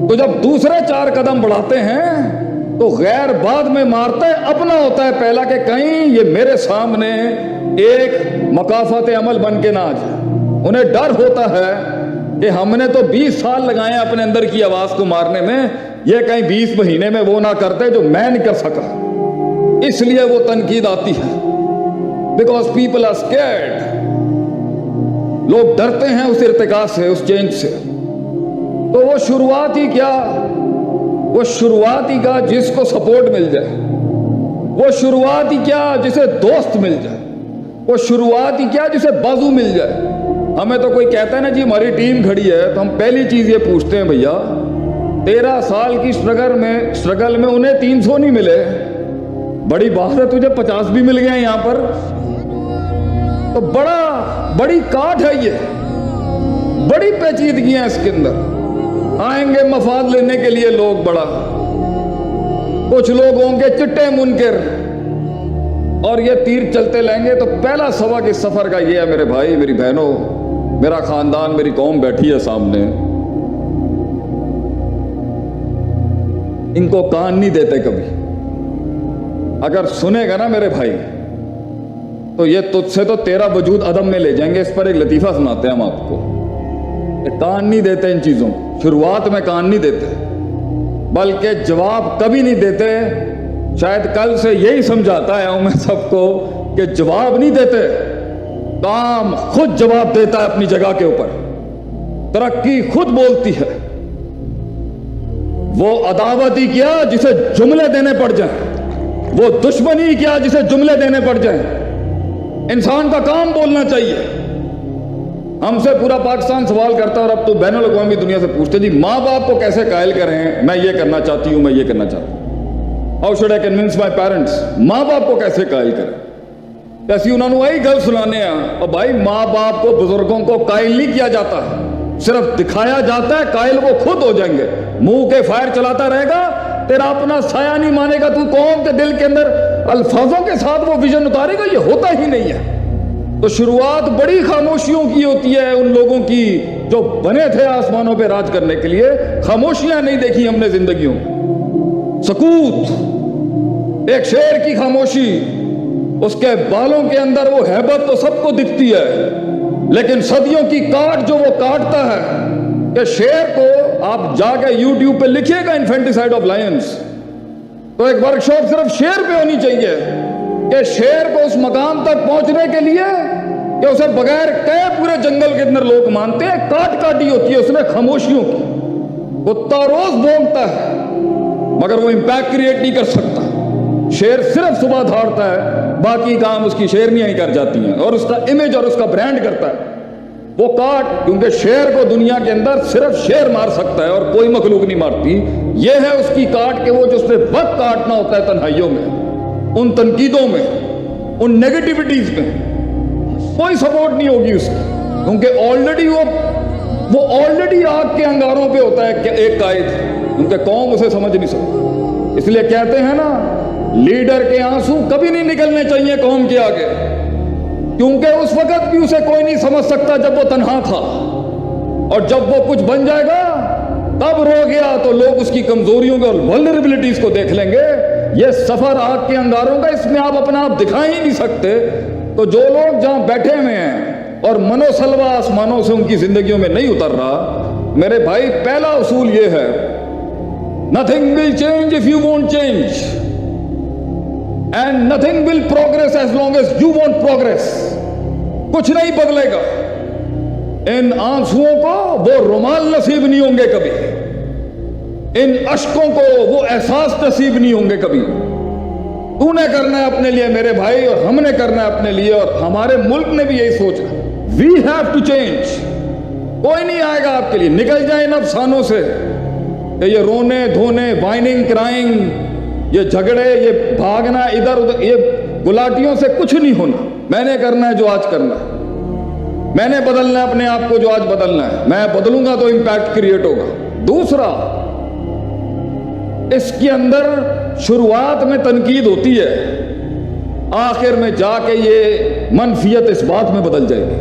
تو جب دوسرے 4 قدم بڑھاتے ہیں تو غیر بعد میں مارتا ہے، اپنا ہوتا ہے پہلا کہ کہیں یہ میرے سامنے ایک مکافات عمل بن کے نہ آ جائے۔ انہیں ڈر ہوتا ہے کہ ہم نے تو 20 سال لگائے ہیں اپنے اندر کی آواز کو مارنے میں، یہ کہیں 20 مہینے میں وہ نہ کرتے جو میں نہیں کر سکا۔ اس لیے وہ تنقید آتی ہے، بیکاز پیپل آر اسکیئرڈ، لوگ ڈرتے ہیں اس ارتقاء سے، اس چینج سے۔ تو وہ شروعات ہی کیا، وہ شروعات ہی کا جس کو سپورٹ مل جائے، وہ شروعات ہی کیا جسے دوست مل جائے، وہ شروعات ہی کیا جسے بازو مل جائے۔ ہمیں تو کوئی کہتا ہے نا جی ہماری ٹیم کھڑی ہے، تو ہم پہلی چیز یہ پوچھتے ہیں بھیا 13 سال کی سٹرگل میں انہیں 300 نہیں ملے، بڑی بات ہے تجھے 50 بھی مل گئے یہاں پر، تو بڑی کاٹ ہے، یہ بڑی پیچیدگیاں ہیں اس کے اندر۔ آئیں گے مفاد لینے کے لیے لوگ، بڑا کچھ لوگ ہوں گے چٹے منکر، اور یہ تیر چلتے لیں گے۔ تو پہلا سبق اس سفر کا یہ ہے میرے بھائی میری بہنوں، میرا خاندان میری قوم بیٹھی ہے سامنے، ان کو کان نہیں دیتے کبھی۔ اگر سنے گا نا میرے بھائی تو یہ تجھ سے تو تیرا وجود عدم میں لے جائیں گے۔ اس پر ایک لطیفہ سناتے ہیں ہم آپ کو، کان نہیں دیتے ان چیزوں، شروعات میں کان نہیں دیتے، بلکہ جواب کبھی نہیں دیتے۔ شاید کل سے یہی سمجھاتا ہے میں سب کو کہ جواب نہیں دیتے، کام خود جواب دیتا ہے اپنی جگہ کے اوپر، ترقی خود بولتی ہے۔ وہ عداوت ہی کیا جسے جملے دینے پڑ جائیں، وہ دشمنی ہی کیا جسے جملے دینے پڑ جائیں۔ انسان کا کام بولنا چاہیے۔ ہم سے پورا پاکستان سوال کرتا ہے، اور اب تو بین الاقوامی دنیا سے پوچھتے جی ماں باپ کو کیسے قائل کریں، میں یہ کرنا چاہتی ہوں، میں یہ کرنا چاہتی ہوں، how should I convince my parents, ماں باپ کو کیسے قائل کریں۔ ایسی انہوں نے وہی گل سنانے ہیں۔ اور بھائی ماں باپ کو بزرگوں کو قائل نہیں کیا جاتا، صرف دکھایا جاتا ہے، قائل وہ خود ہو جائیں گے۔ منہ کے فائر چلاتا رہے گا، تیرا اپنا سایہ نہیں مانے گا، تو قوم کے دل کے اندر الفاظوں کے ساتھ وہ ویژن اتارے گا، یہ ہوتا ہی نہیں ہے۔ تو شروعات بڑی خاموشیوں کی ہوتی ہے ان لوگوں کی جو بنے تھے آسمانوں پہ راج کرنے کے لیے۔ خاموشیاں نہیں دیکھی ہم نے زندگیوں میں، سکوت، ایک شیر کی خاموشی، اس کے بالوں کے اندر وہ ہیبت تو سب کو دکھتی ہے، لیکن صدیوں کی کاٹ جو وہ کاٹتا ہے کہ شیر کو آپ جا کے یوٹیوب پہ لکھیے گا انفینٹیسائڈ آف لائنز، تو ایک ورکشاپ صرف شیر پہ ہونی چاہیے کہ شیر کو اس مقام تک پہنچنے کے لیے کہ اسے بغیر کہے پورے جنگل کے اندر لوگ مانتے ہیں، کاٹ کاٹی ہوتی ہے اس نے خاموشیوں کی۔ کتا روز بھونکتا ہے مگر وہ امپیکٹ کریٹ نہیں کر سکتا۔ شیر صرف صبح دھاڑتا ہے، باقی کام اس کی شیرنیاں ہی کر جاتی ہیں، اور اس کا امیج اور اس کا برانڈ کرتا ہے وہ کاٹ، کیونکہ شیر کو دنیا کے اندر صرف شیر مار سکتا ہے اور کوئی مخلوق نہیں مارتی۔ یہ ہے اس کی کاٹ کہ وہ جو اس نے وقت کاٹنا ہوتا ہے تنہائیوں میں، ان تنقیدوں میں، ان نیگیٹیوٹیز میں کوئی سپورٹ نہیں ہوگی اس کی، کیونکہ آلریڈی وہ آلریڈی آگ کے انگاروں پہ ہوتا ہے کہ ایک قائد، کیونکہ قوم اسے سمجھ نہیں سکتی۔ اس لیے کہتے ہیں نا لیڈر کے آنسو کبھی نہیں نکلنے چاہیے قوم کے آگے، کیونکہ اس وقت بھی اسے کوئی نہیں سمجھ سکتا جب وہ تنہا تھا، اور جب وہ کچھ بن جائے گا تب رو گیا تو لوگ اس کی کمزوریوں کو اور ولنریبلٹیز کو دیکھ لیں گے۔ یہ سفر آگ کے انگاروں کا، اس میں آپ اپنا آپ دکھا ہی نہیں سکتے۔ تو جو لوگ جہاں بیٹھے ہوئے ہیں اور منو سلوا آسمانوں سے ان کی زندگیوں میں نہیں اتر رہا، میرے بھائی پہلا اصول یہ ہے، nothing will change if you won't change and nothing will progress as long as you won't progress۔ کچھ نہیں بدلے گا۔ ان آنسوؤں کو وہ رومال نصیب نہیں ہوں گے کبھی، ان اشکوں کو وہ احساس نصیب نہیں ہوں گے کبھی۔ تو نے کرنا ہے اپنے لیے میرے بھائی، اور ہم نے کرنا ہے اپنے لیے، اور ہمارے ملک نے بھی یہی سوچا، وی ہیو ٹو چینج۔ کوئی نہیں آئے گا آپ کے لیے، نکل جائیں ان افسانوں سے کہ یہ رونے دھونے، وائننگ کرائنگ، یہ جھگڑے، یہ بھاگنا ادھر ادھر، یہ گلاٹیوں سے کچھ نہیں ہونا۔ میں نے کرنا ہے جو آج کرنا ہے، میں نے بدلنا ہے اپنے آپ کو جو آج بدلنا ہے، میں بدلوں گا تو امپیکٹ کریٹ ہوگا۔ دوسرا، اس کے اندر شروعات میں تنقید ہوتی ہے، آخر میں جا کے یہ منفیت اس بات میں بدل جائے گی۔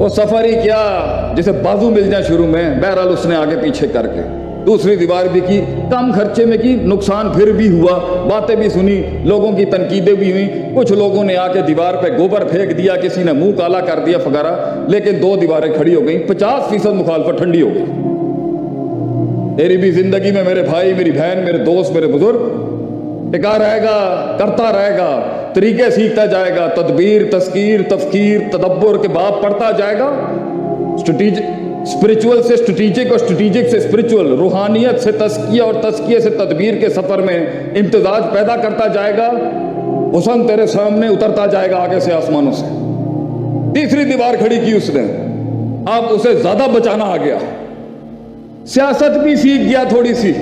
وہ سفر ہی کیا جسے بازو مل جائے شروع میں، بہرحال اس نے آگے پیچھے کر کے دوسری دیوار بھی کی، کم خرچے میں کی، نقصان پھر بھی ہوا، باتیں بھی سنی، لوگوں کی تنقیدیں بھی ہوئیں، کچھ لوگوں نے آ کے دیوار پہ گوبر پھینک دیا، کسی نے منہ کالا کر دیا وغیرہ، لیکن 2 دیواریں کھڑی ہو گئیں، 50% مخالفت ٹھنڈی ہو گئی۔ تیری بھی زندگی میں میرے بھائی، میری بہن، میرے دوست، میرے بزرگ ٹکا رہے گا، کرتا رہے گا، طریقے سیکھتا جائے گا، تدبیر، تذکیر، تفکیر، تدبر کے باب پڑھتا جائے گا، اسپرچول سے اسٹریٹجک اور اسٹریٹجک سے اسپرچول، روحانیت سے تزکیہ اور تزکیہ سے تدبیر کے سفر میں امتزاج پیدا کرتا جائے گا، حسن تیرے سامنے اترتا جائے گا آگے سے آسمانوں سے۔ تیسری دیوار کھڑی کی اس نے، اب اسے زیادہ بچانا آ گیا، سیاست بھی سیکھ گیا تھوڑی سی،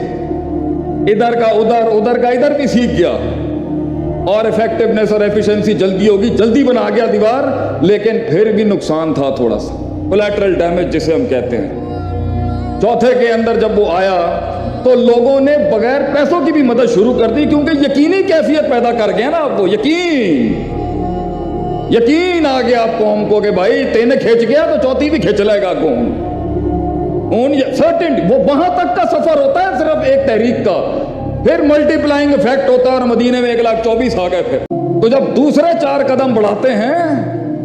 ادھر کا ادھر، ادھر کا ادھر بھی سیکھ گیا، اور ایفیکٹونیس اور ایفیشنسی جلدی ہوگی، جلدی بنا گیا دیوار، لیکن پھر بھی نقصان تھا تھوڑا سا، کولیٹرل ڈیمیج جسے ہم کہتے ہیں۔ چوتھے کے اندر جب وہ آیا تو لوگوں نے بغیر پیسوں کی بھی مدد شروع کر دی، کیونکہ یقینی کیفیت پیدا کر گیا نا، آپ کو یقین آ گیا آپ قوم کو کہ بھائی تینے کھینچ گیا تو چوتھی بھی کھینچ لائے گا قوم۔ سرٹنٹی، وہ وہاں تک کا سفر ہوتا ہے صرف ایک تحریک کا، پھر ملٹی پلائنگ افیکٹ ہوتا ہے، اور مدینے میں 1,24,000 آ گئے پھر۔ تو جب دوسرے 4 قدم بڑھاتے ہیں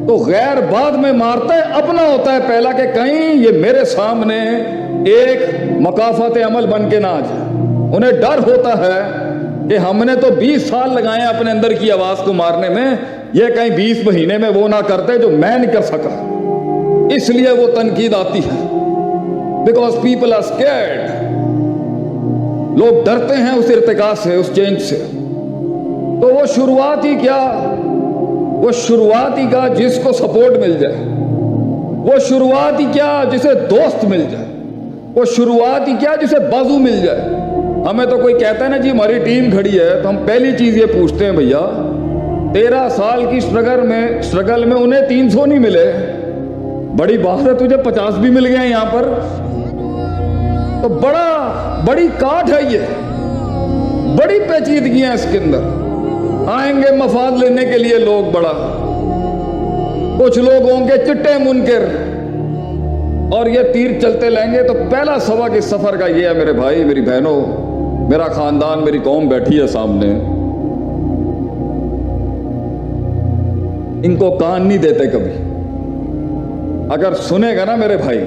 تو غیر بعد میں مارتا ہے، اپنا ہوتا ہے پہلا، کہ کہیں یہ میرے سامنے ایک مکافات عمل بن کے نہ آ جائے۔ انہیں ڈر ہوتا ہے کہ ہم نے تو 20 سال لگائے ہیں اپنے اندر کی آواز کو مارنے میں، یہ کہیں 20 مہینے میں وہ نہ کرتے جو میں نہیں کر سکا، اس لیے وہ تنقید آتی ہے۔ بیکاز پیپل آر اسکیئرڈ، لوگ ڈرتے ہیں اس ارتقاء سے، اس چینج سے۔ تو وہ شروعات ہی کیا، وہ شروعات ہی کا جس کو سپورٹ مل جائے، وہ شروعات ہی کیا جسے دوست مل جائے، وہ شروعات ہی کیا جسے بازو مل جائے۔ ہمیں تو کوئی کہتا ہے نا جی ہماری ٹیم کھڑی ہے، تو ہم پہلی چیز یہ پوچھتے ہیں بھیا 13 سال کی سٹرگل میں انہیں 300 نہیں ملے، بڑی بات ہے تجھے 50 بھی مل گئے یہاں پر، تو بڑی کاٹ ہے، یہ بڑی پیچیدگیاں اس کے اندر۔ آئیں گے مفاد لینے کے لیے لوگ، بڑا کچھ لوگ ہوں گے چٹے منکر، اور یہ تیر چلتے لیں گے۔ تو پہلا سبق اس سفر کا یہ ہے میرے بھائی، میری بہنوں، میرا خاندان، میری قوم بیٹھی ہے سامنے، ان کو کان نہیں دیتے کبھی۔ اگر سنے گا نا میرے بھائی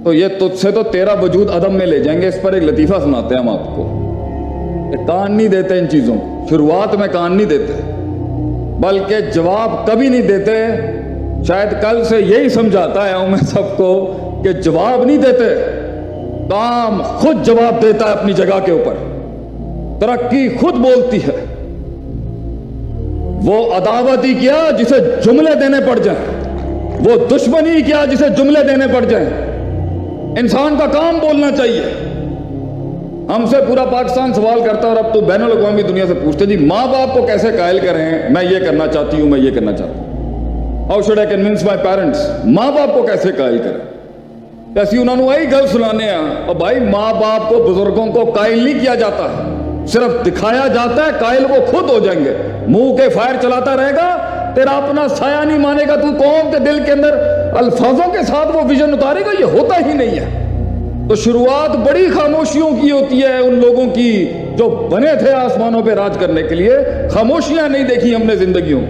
تو یہ تجھ سے تو تیرا وجود عدم میں لے جائیں گے۔ اس پر ایک لطیفہ سناتے ہیں ہم آپ کو، کان نہیں دیتے ان چیزوں، شروعات میں کان نہیں دیتے، بلکہ جواب کبھی نہیں دیتے۔ شاید کل سے یہی سمجھاتا ہے میں سب کو کہ جواب نہیں دیتے، کام خود جواب دیتا ہے اپنی جگہ کے اوپر، ترقی خود بولتی ہے۔ وہ عداوت ہی کیا جسے جملے دینے پڑ جائیں، وہ دشمنی کیا جسے جملے دینے پڑ جائیں۔ انسان کا کام بولنا چاہیے۔ ہم سے پورا پاکستان سوال کرتا ہے، اور اب تو بین الاقوامی دنیا سے پوچھتے جی ماں باپ کو کیسے قائل کریں، میں یہ کرنا چاہتی ہوں، میں یہ کرنا چاہتا ہوں، how should I convince my parents, ماں باپ کو کیسے قائل کریں۔ ایسی انہوں نے وہی گل سنانے ہیں، اور بھائی ماں باپ کو، بزرگوں کو قائل نہیں کیا جاتا، صرف دکھایا جاتا ہے، قائل وہ خود ہو جائیں گے۔ منہ کے فائر چلاتا رہے گا، تیرا اپنا سایہ نہیں مانے گا، تو قوم کے دل کے اندر الفاظوں کے ساتھ وہ ویژن اتارے گا، یہ ہوتا ہی نہیں ہے۔ تو شروعات بڑی خاموشیوں کی ہوتی ہے ان لوگوں کی جو بنے تھے آسمانوں پہ راج کرنے کے لیے۔ خاموشیاں نہیں دیکھی ہم نے زندگیوں،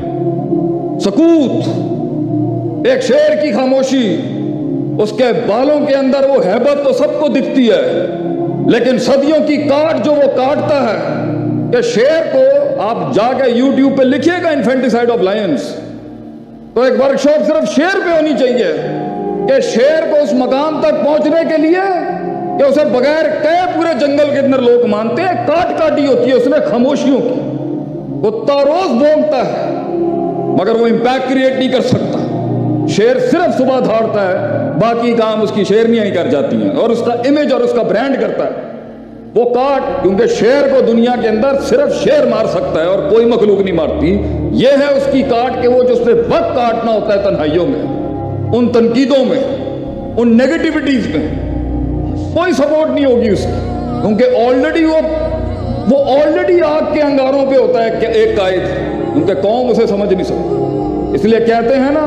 سکوت، ایک شیر کی خاموشی، اس کے بالوں کے اندر وہ ہیبت تو سب کو دکھتی ہے، لیکن صدیوں کی کاٹ جو وہ کاٹتا ہے، کہ شیر کو آپ جا کے یوٹیوب پہ لکھیے گا انفینٹیسائڈ آف لائنز، تو ایک ورکشاپ صرف شیر پہ ہونی چاہیے، کہ شیر کو اس مقام تک پہنچنے کے لیے کہ اسے بغیر کہے پورے جنگل کے اندر لوگ مانتے ہیں، کاٹ کاٹی ہوتی ہے اس نے خاموشیوں کی۔ کتا روز بھونکتا ہے مگر وہ امپیکٹ کریٹ نہیں کر سکتا، شیر صرف صبح دھاڑتا ہے، باقی کام اس کی شیرنیاں ہی کر جاتی ہیں، اور اس کا امیج اور اس کا برانڈ کرتا ہے وہ کاٹ، کیونکہ شیر کو دنیا کے اندر صرف شیر مار سکتا ہے اور کوئی مخلوق نہیں مارتی۔ یہ ہے اس کی کاٹ کہ وہ جو اس نے وقت کاٹنا ہوتا ہے تنہائیوں میں، ان تنقیدوں میں، ان نیگیٹیوٹیز میں کوئی سپورٹ نہیں ہوگی اس کی، کیونکہ آلریڈی وہ آلریڈی آگ کے انگاروں پہ ہوتا ہے کہ ایک قائد، کیونکہ قوم اسے سمجھ نہیں سکتی۔ اس لیے کہتے ہیں نا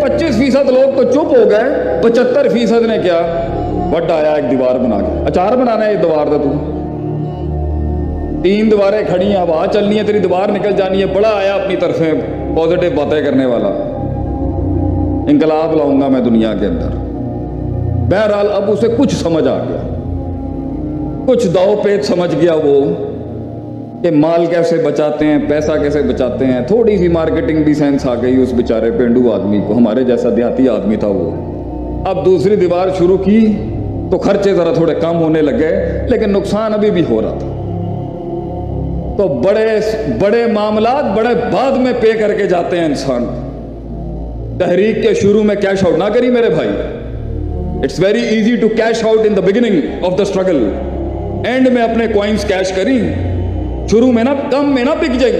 25% لوگ تو چپ ہو گئے, 75% نے کیا وڈ آیا ایک دیوار بنا کے. اچار بنانا ہے ایک دیوار کا, تو 3 دیواریں کھڑی ہیں, ہوا چلنی ہے, تیری دیوار نکل جانی ہے. بڑا آیا اپنی طرفیں پازیٹیو باتیں کرنے والا, انقلاب لاؤں گا میں دنیا کے اندر. بہرحال اب اسے کچھ سمجھ آ گیا, کچھ داؤ پیچ سمجھ گیا وہ کہ مال کیسے بچاتے ہیں, پیسہ کیسے بچاتے ہیں. تھوڑی سی مارکیٹنگ بھی سینس آ گئی اس بیچارے پینڈو آدمی کو, ہمارے جیسا دیہاتی آدمی تھا وہ. اب دوسری دیوار شروع کی تو خرچے ذرا تھوڑے کم ہونے لگے, لیکن نقصان ابھی بھی ہو رہا تھا. تو بڑے معاملات بڑے بعد میں پے کر کے جاتے ہیں انسان. تحریک کے شروع میں کیش آؤٹ نہ کری میرے بھائی. It's very easy to cash out in the beginning of the struggle. And میں اپنے کوائنس کیش کری, شروع میں نا کم میں نہ بک جائیں,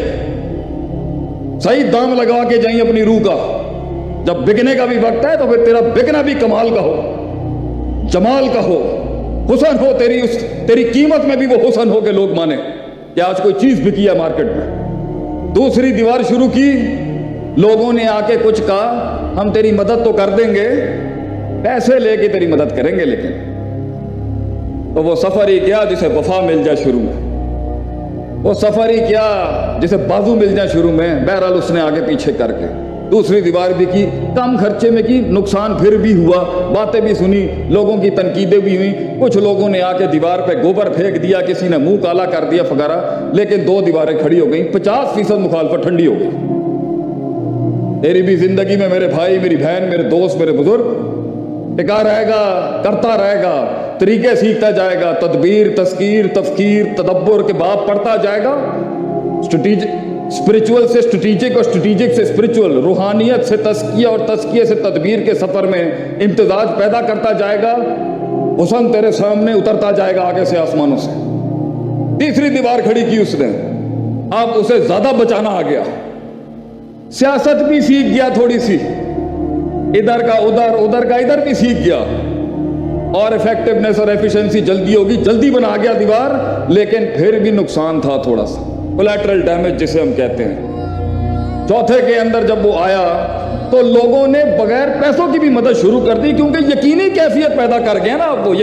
صحیح دام لگا کے جائیں اپنی روح کا. جب بکنے کا بھی وقت ہے تو پھر تیرا بکنا بھی کمال کا ہو, جمال کا ہو, حسن ہو. تیری قیمت میں بھی وہ حسن ہو کہ لوگ مانے کہ آج کوئی چیز بکی ہے مارکیٹ میں. دوسری دیوار شروع کی, لوگوں نے آ کے کچھ کہا ہم تیری مدد تو کر دیں گے, پیسے لے کے تیری مدد کریں گے, لیکن تو وہ سفر ہی کیا جسے وفا مل جائے شروع میں, وہ سفر ہی کیا جسے بازو مل جائے شروع میں. بہرحال اس نے آگے پیچھے کر کے دوسری دیوار بھی کی, کم خرچے میں کی, نقصان پھر بھی ہوا, باتیں بھی سنی, لوگوں کی تنقیدیں بھی ہوئیں. کچھ لوگوں نے آ کے دیوار پہ گوبر پھینک دیا, کسی نے منہ کالا کر دیا وغیرہ, لیکن 2 دیواریں کھڑی ہو گئیں. 50% مخالفت ٹھنڈی ہو گئی. تیری بھی زندگی میں میرے بھائی, میری بہن, میرے دوست, میرے بزرگ ٹکا رہے گا, کرتا رہے گا, طریقے سیکھتا جائے گا, تدبیر, تذکیر, تفکیر, تدبر کے باب پڑھتا جائے گا. اسپرچول سے اسٹریٹجک اور اسٹریٹجک سے اسپرچول, روحانیت سے تزکیہ اور تزکیے سے تدبیر کے سفر میں امتزاج پیدا کرتا جائے گا. حسن تیرے سامنے اترتا جائے گا آگے سے آسمانوں سے. تیسری دیوار کھڑی کی اس نے, اب اسے زیادہ بچانا آ گیا. سیاست بھی سیکھ گیا تھوڑی سی, ادھر کا ادھر, ادھر کا ادھر بھی سیکھ گیا, اور ایفیکٹونیس اور ایفیشنسی جلدی ہوگی, جلدی بنا گیا دیوار. لیکن پھر بھی نقصان تھا تھوڑا سا, کولیٹرل ڈیمیج جسے ہم کہتے ہیں. چوتھے کے اندر جب وہ آیا تو لوگوں نے بغیر پیسوں کی بھی مدد شروع کر دی, کیونکہ یقینی کیفیت پیدا کر گیا نا آپ کو.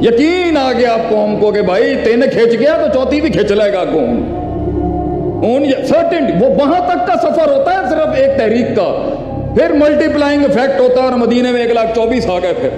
یقین آ گیا آپ قوم کو کہ بھائی تینے کھینچ گیا تو چوتھی بھی کھینچ لے گا قوم. سرٹنٹی, وہ وہاں تک کا سفر ہوتا ہے صرف ایک تحریک کا, پھر ملٹی پلائنگ افیکٹ ہوتا ہے, اور مدینے میں 1,24,000 آ گئے. پھر